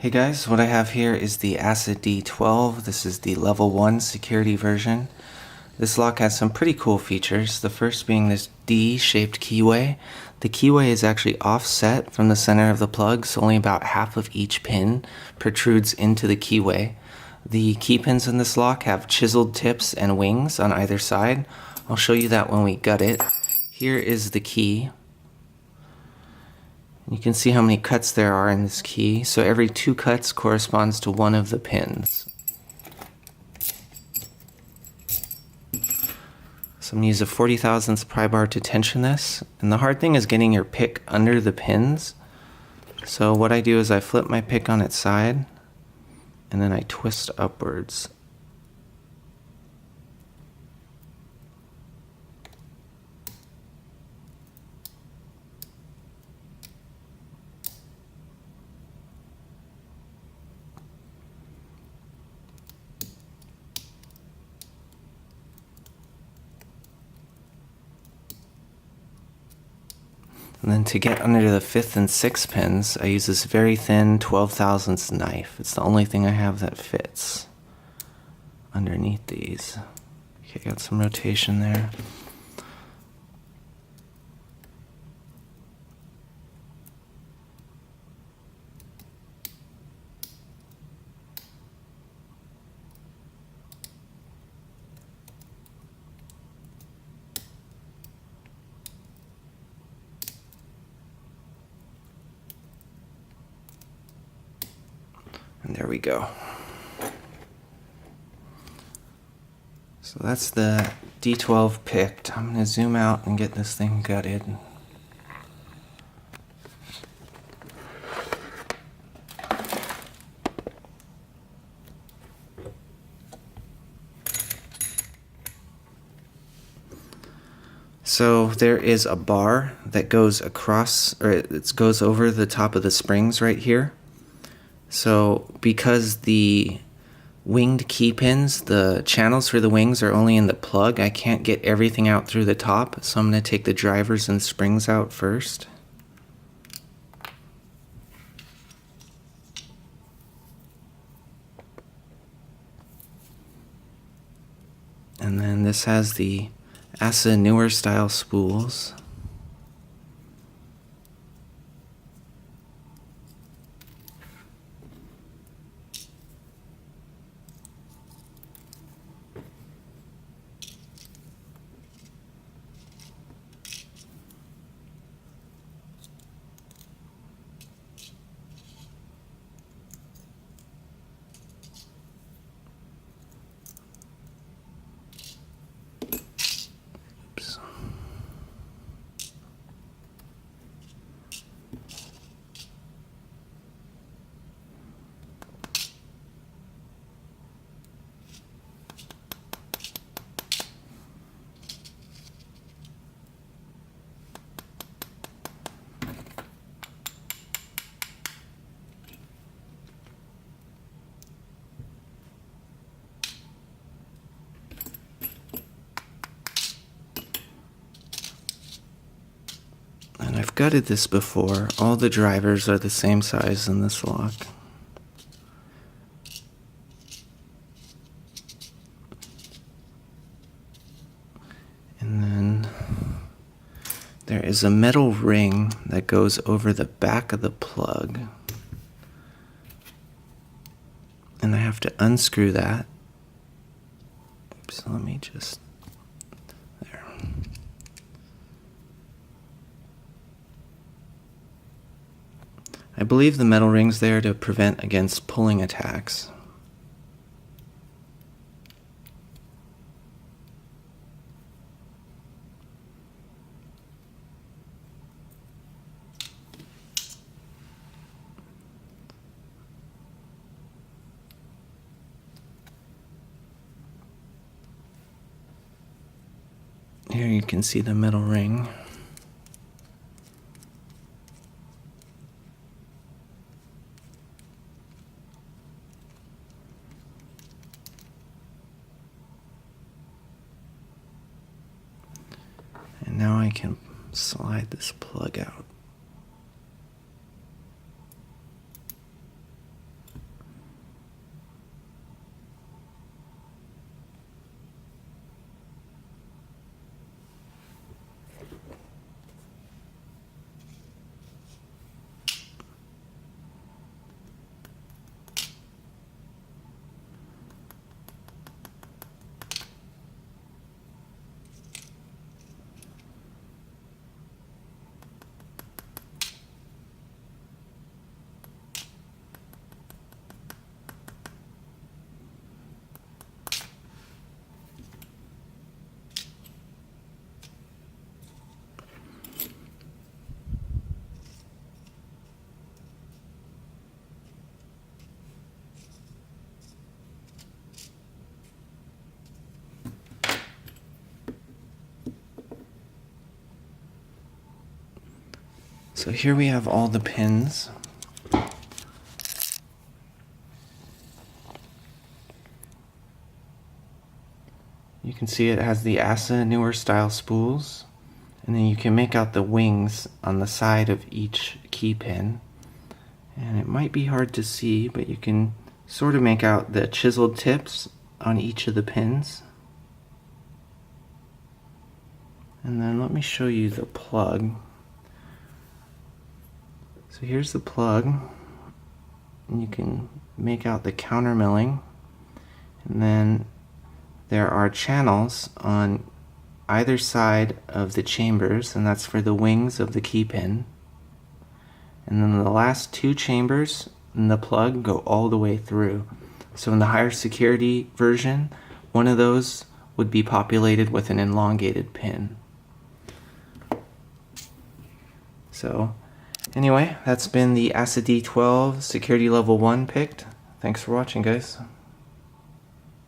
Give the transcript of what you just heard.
Hey guys, what I have here is the ASSA d12. This is the level 1 security version. This lock has some pretty cool features, the first being this D-shaped keyway. The keyway is actually offset from the center of the plug, so only about half of each pin protrudes into the keyway. The key pins in this lock have chiseled tips and wings on either side. I'll show you that when we gut it. Here is the key. You can see how many cuts there are in this key, so every 2 cuts corresponds to one of the pins. So I'm going to use a 40 thousandths pry bar to tension this, and the hard thing is getting your pick under the pins. So what I do is I flip my pick on its side, and then I twist upwards. And then to get under the 5th and 6th pins, I use this very thin 12 thousandths knife. It's the only thing I have that fits underneath these. Okay, got some rotation there. And there we go. So that's the D12 picked. I'm going to zoom out and get this thing gutted. So there is a bar that goes across, or it goes over the top of the springs right here. So because the winged key pins, the channels for the wings are only in the plug, I can't get everything out through the top, so I'm going to take the drivers and springs out first. And then this has the ASSA newer style spools. And I've gutted this before. All the drivers are the same size in this lock. And then there is a metal ring that goes over the back of the plug. And I have to unscrew that. So let me just, there. I believe the metal ring's there to prevent against pulling attacks. Here you can see the metal ring. And now I can slide this plug out. So here we have all the pins. You can see it has the ASSA newer style spools, and then you can make out the wings on the side of each key pin. And it might be hard to see, but you can sort of make out the chiseled tips on each of the pins. And then let me show you the plug. So here's the plug, and you can make out the counter milling, and then there are channels on either side of the chambers, and that's for the wings of the key pin. And then the last two chambers in the plug go all the way through. So in the higher security version, one of those would be populated with an elongated pin. So anyway, that's been the ASSA d12 security level 1 picked. Thanks for watching, guys.